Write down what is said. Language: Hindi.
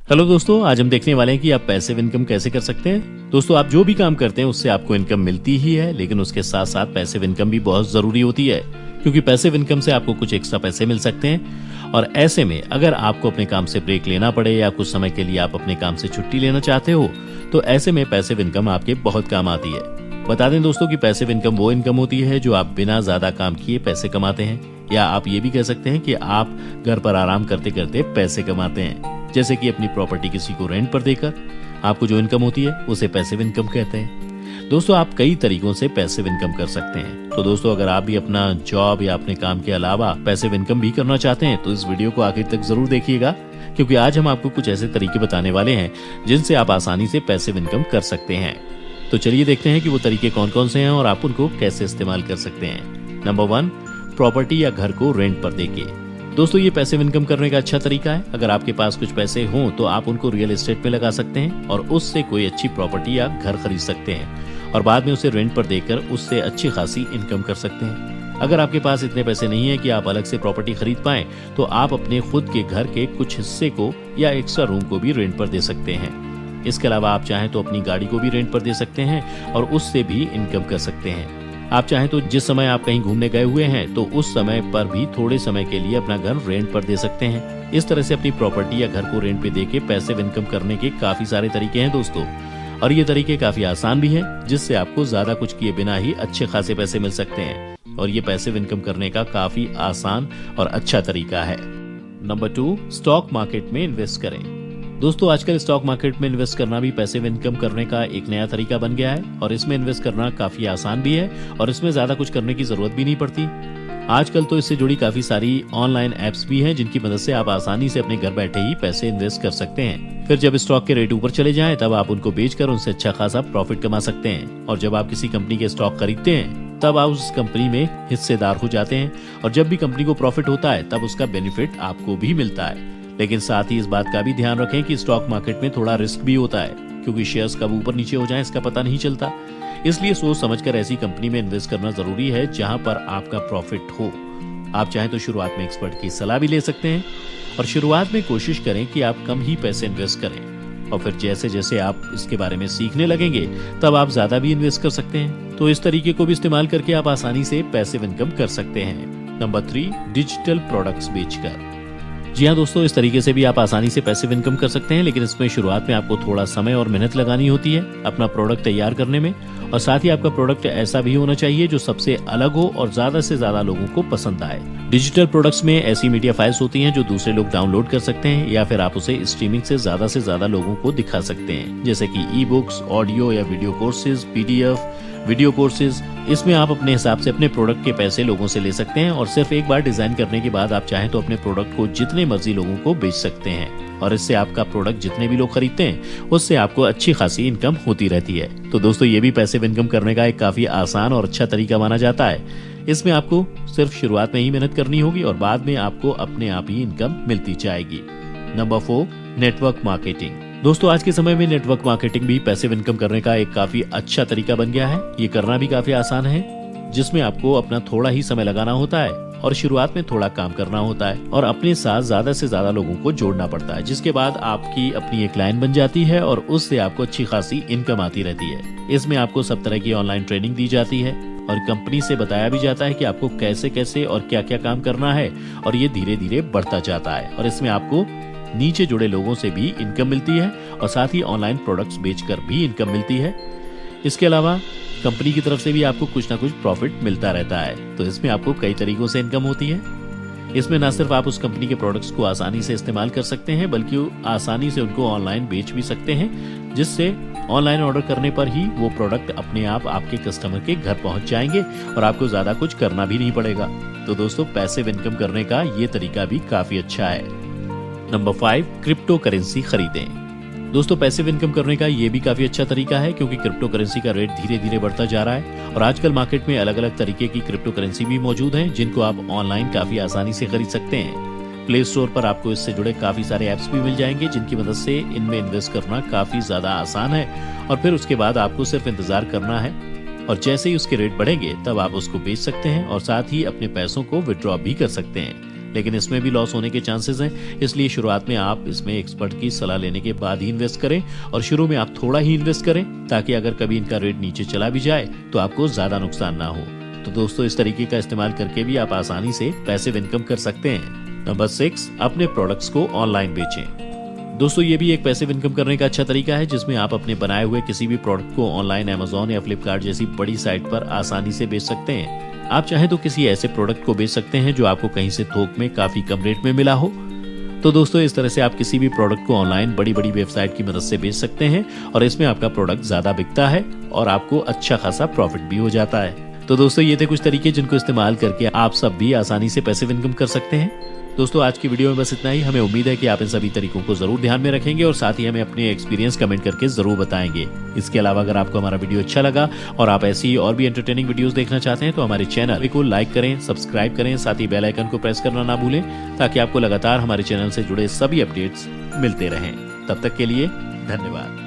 हेलो दोस्तों, आज हम देखने वाले हैं कि आप पैसिव इनकम कैसे कर सकते हैं। दोस्तों, आप जो भी काम करते हैं उससे आपको इनकम मिलती ही है, लेकिन उसके साथ साथ पैसिव इनकम भी बहुत जरूरी होती है, क्योंकि पैसिव इनकम से आपको कुछ एक्स्ट्रा पैसे मिल सकते हैं। और ऐसे में अगर आपको अपने काम से ब्रेक लेना पड़े या कुछ समय के लिए आप अपने काम से छुट्टी लेना चाहते हो, तो ऐसे में पैसिव इनकम आपके बहुत काम आती है। बता दें दोस्तों कि पैसिव इनकम वो इनकम होती है जो आप बिना ज्यादा काम किए पैसे कमाते हैं, या आप ये भी कह सकते हैं कि आप घर पर आराम करते करते पैसे कमाते हैं। जैसे कि अपनी प्रॉपर्टी किसी को रेंट पर देकर आपको जो इनकम होती है उसे पैसिव इनकम कहते हैं। दोस्तों, आप कई तरीकों से पैसिव इनकम कर सकते हैं। तो दोस्तों, अगर आप भी अपना जॉब या अपने काम के अलावा पैसिव इनकम भी करना चाहते हैं तो इस वीडियो को आखिर तक जरूर देखिएगा, क्योंकि आज हम आपको कुछ ऐसे तरीके बताने वाले हैं जिनसे आप आसानी से पैसिव इनकम कर सकते हैं। तो चलिए देखते हैं कि वो तरीके कौन कौन से हैं और आप उनको कैसे इस्तेमाल कर सकते हैं। नंबर 1, प्रॉपर्टी या घर को रेंट पर देके। दोस्तों, ये पैसिव इनकम करने का अच्छा तरीका है। अगर आपके पास कुछ पैसे हों तो आप उनको रियल एस्टेट में लगा सकते हैं और उससे कोई अच्छी प्रॉपर्टी या घर खरीद सकते हैं और बाद में उसे रेंट पर देकर उससे अच्छी खासी इनकम कर सकते हैं। अगर आपके पास इतने पैसे नहीं है कि आप अलग से प्रॉपर्टी खरीद पाएं, तो आप अपने खुद के घर के कुछ हिस्से को या एक्स्ट्रा रूम को भी रेंट पर दे सकते हैं। इसके अलावा आप चाहें तो अपनी गाड़ी को भी रेंट पर दे सकते हैं और उससे भी इनकम कर सकते हैं। आप चाहें तो जिस समय आप कहीं घूमने गए हुए हैं तो उस समय पर भी थोड़े समय के लिए अपना घर रेंट पर दे सकते हैं। इस तरह से अपनी प्रॉपर्टी या घर को रेंट पे देके पैसिव इनकम करने के काफी सारे तरीके हैं दोस्तों, और ये तरीके काफी आसान भी हैं, जिससे आपको ज्यादा कुछ किए बिना ही अच्छे खासे पैसे मिल सकते हैं। और ये पैसिव इनकम करने का काफी आसान और अच्छा तरीका है। नंबर 2, स्टॉक मार्केट में इन्वेस्ट करें। दोस्तों, आजकल स्टॉक मार्केट में इन्वेस्ट करना भी पैसिव इनकम करने का एक नया तरीका बन गया है और इसमें इन्वेस्ट करना काफी आसान भी है और इसमें ज्यादा कुछ करने की जरूरत भी नहीं पड़ती। आजकल तो इससे जुड़ी काफी सारी ऑनलाइन एप्स भी हैं जिनकी मदद से आप आसानी से अपने घर बैठे ही पैसे इन्वेस्ट कर सकते हैं। फिर जब स्टॉक के रेट ऊपर चले जाएं, तब आप उनको बेचकर उनसे अच्छा खासा प्रॉफिट कमा सकते हैं। और जब आप किसी कंपनी के स्टॉक खरीदते हैं तब आप उस कंपनी में हिस्सेदार हो जाते हैं और जब भी कंपनी को प्रॉफिट होता है तब उसका बेनिफिट आपको भी मिलता है। लेकिन साथ ही इस बात का भी ध्यान रखें कि स्टॉक मार्केट में थोड़ा रिस्क भी होता है, क्योंकि शेयर्स कब ऊपर नीचे हो जाएं इसका पता नहीं चलता। इसलिए सोच समझकर ऐसी कंपनी में इन्वेस्ट करना जरूरी है जहां पर आपका प्रॉफिट हो। आप चाहें तो शुरुआत में एक्सपर्ट की सलाह भी ले सकते हैं और शुरुआत में कोशिश करें कि आप कम ही पैसे इन्वेस्ट करें और फिर जैसे जैसे आप इसके बारे में सीखने लगेंगे तब आप ज्यादा भी इन्वेस्ट कर सकते हैं। तो इस तरीके को भी इस्तेमाल करके आप आसानी से पैसिव इनकम कर सकते हैं। नंबर 3, डिजिटल प्रोडक्ट्स बेचकर। जी हाँ दोस्तों, इस तरीके से भी आप आसानी से पैसिव इनकम कर सकते हैं, लेकिन इसमें शुरुआत में आपको थोड़ा समय और मेहनत लगानी होती है अपना प्रोडक्ट तैयार करने में, और साथ ही आपका प्रोडक्ट ऐसा भी होना चाहिए जो सबसे अलग हो और ज्यादा से ज्यादा लोगों को पसंद आए। डिजिटल प्रोडक्ट्स में ऐसी मीडिया फाइल्स होती हैं जो दूसरे लोग डाउनलोड कर सकते हैं या फिर आप उसे स्ट्रीमिंग से ज्यादा लोगों को दिखा सकते हैं, जैसे कि ई बुक्स, ऑडियो या video courses, PDF, video courses. इसमें आप अपने हिसाब से अपने प्रोडक्ट के पैसे लोगों से ले सकते हैं और सिर्फ एक बार डिजाइन करने के बाद आप चाहें तो अपने प्रोडक्ट को जितने मर्जी लोगों को बेच सकते हैं और इससे आपका प्रोडक्ट जितने भी लोग खरीदते हैं उससे आपको अच्छी खासी इनकम होती रहती है। तो दोस्तों, ये भी पैसिव इनकम करने का एक काफी आसान और अच्छा तरीका माना जाता है। इसमें आपको सिर्फ शुरुआत में ही मेहनत करनी होगी और बाद में आपको अपने आप ही इनकम मिलती जाएगी। Number 4, network marketing. दोस्तों, आज के समय में नेटवर्क मार्केटिंग भी पैसिव इनकम करने का एक काफी अच्छा तरीका बन गया है। ये करना भी काफी आसान है, जिसमें आपको अपना थोड़ा ही समय लगाना होता है और शुरुआत में थोड़ा काम करना होता है और अपने साथ ज्यादा से ज्यादा लोगों को जोड़ना पड़ता है, जिसके बाद आपकी अपनी एक लाइन बन जाती है और उससे आपको अच्छी खासी इनकम आती रहती है। इसमें आपको सब तरह की ऑनलाइन ट्रेनिंग दी जाती है और कंपनी से बताया भी जाता है कि आपको कैसे कैसे और क्या क्या काम करना है, और ये धीरे धीरे बढ़ता जाता है और इसमें आपको नीचे जुड़े लोगों से भी इनकम मिलती है और साथ ही ऑनलाइन प्रोडक्ट्स बेचकर भी इनकम मिलती है। इसके अलावा कंपनी की तरफ से भी आपको कुछ ना कुछ प्रॉफिट मिलता रहता है। तो इसमें आपको कई तरीकों से इनकम होती है। इसमें न सिर्फ आप उस कंपनी के प्रोडक्ट्स को आसानी से इस्तेमाल कर सकते हैं, बल्कि आसानी से उनको ऑनलाइन बेच भी सकते हैं, जिससे ऑनलाइन ऑर्डर करने पर ही वो प्रोडक्ट अपने आप आपके कस्टमर के घर पहुंच जाएंगे और आपको ज्यादा कुछ करना भी नहीं पड़ेगा। तो दोस्तों, पैसिव इनकम करने का ये तरीका भी काफी अच्छा है। नंबर 5, क्रिप्टो करेंसी खरीदें। दोस्तों, पैसिव इनकम करने का ये भी काफी अच्छा तरीका है, क्योंकि क्रिप्टो करेंसी का रेट धीरे धीरे बढ़ता जा रहा है और आजकल मार्केट में अलग अलग तरीके की क्रिप्टो करेंसी भी मौजूद हैं, जिनको आप ऑनलाइन काफी आसानी से खरीद सकते हैं। प्ले स्टोर पर आपको इससे जुड़े काफी सारे ऐप्स भी मिल जाएंगे, जिनकी मदद से इनमें इन्वेस्ट करना काफी ज्यादा आसान है और फिर उसके बाद आपको सिर्फ इंतजार करना है और जैसे ही उसके रेट बढ़ेंगे तब आप उसको बेच सकते हैं और साथ ही अपने पैसों को विड्रॉ भी कर सकते हैं। लेकिन इसमें भी लॉस होने के चांसेस हैं, इसलिए शुरुआत में आप इसमें एक्सपर्ट की सलाह लेने के बाद ही इन्वेस्ट करें और शुरू में आप थोड़ा ही इन्वेस्ट करें, ताकि अगर कभी इनका रेट नीचे चला भी जाए तो आपको ज्यादा नुकसान ना हो। तो दोस्तों, इस तरीके का इस्तेमाल करके भी आप आसानी से पैसिव इनकम कर सकते हैं। नंबर 6, अपने प्रोडक्ट्स को ऑनलाइन बेचें। दोस्तों, ये भी एक पैसिव इनकम करने का अच्छा तरीका है, जिसमें आप अपने बनाए हुए किसी भी प्रोडक्ट को ऑनलाइन अमेज़न या फ्लिपकार्ट जैसी बड़ी साइट पर आसानी से बेच सकते हैं। आप चाहें तो किसी ऐसे प्रोडक्ट को बेच सकते हैं जो आपको कहीं से थोक में काफी कम रेट में मिला हो। तो दोस्तों, इस तरह से आप किसी भी प्रोडक्ट को ऑनलाइन बड़ी बड़ी वेबसाइट की मदद से बेच सकते हैं और इसमें आपका प्रोडक्ट ज्यादा बिकता है और आपको अच्छा खासा प्रॉफिट भी हो जाता है। तो दोस्तों, ये थे कुछ तरीके जिनको इस्तेमाल करके आप सब भी आसानी से पैसिव इनकम कर सकते हैं। दोस्तों, आज की वीडियो में बस इतना ही। हमें उम्मीद है कि आप इन सभी तरीकों को जरूर ध्यान में रखेंगे और साथ ही हमें अपने एक्सपीरियंस कमेंट करके जरूर बताएंगे। इसके अलावा अगर आपको हमारा वीडियो अच्छा लगा और आप ऐसी और भी एंटरटेनिंग वीडियोस देखना चाहते हैं तो हमारे चैनल को लाइक करें, सब्सक्राइब करें, साथ ही बेल आइकन को प्रेस करना ना भूलें, ताकि आपको लगातार हमारे चैनल से जुड़े सभी अपडेट्स मिलते रहें। तब तक के लिए धन्यवाद।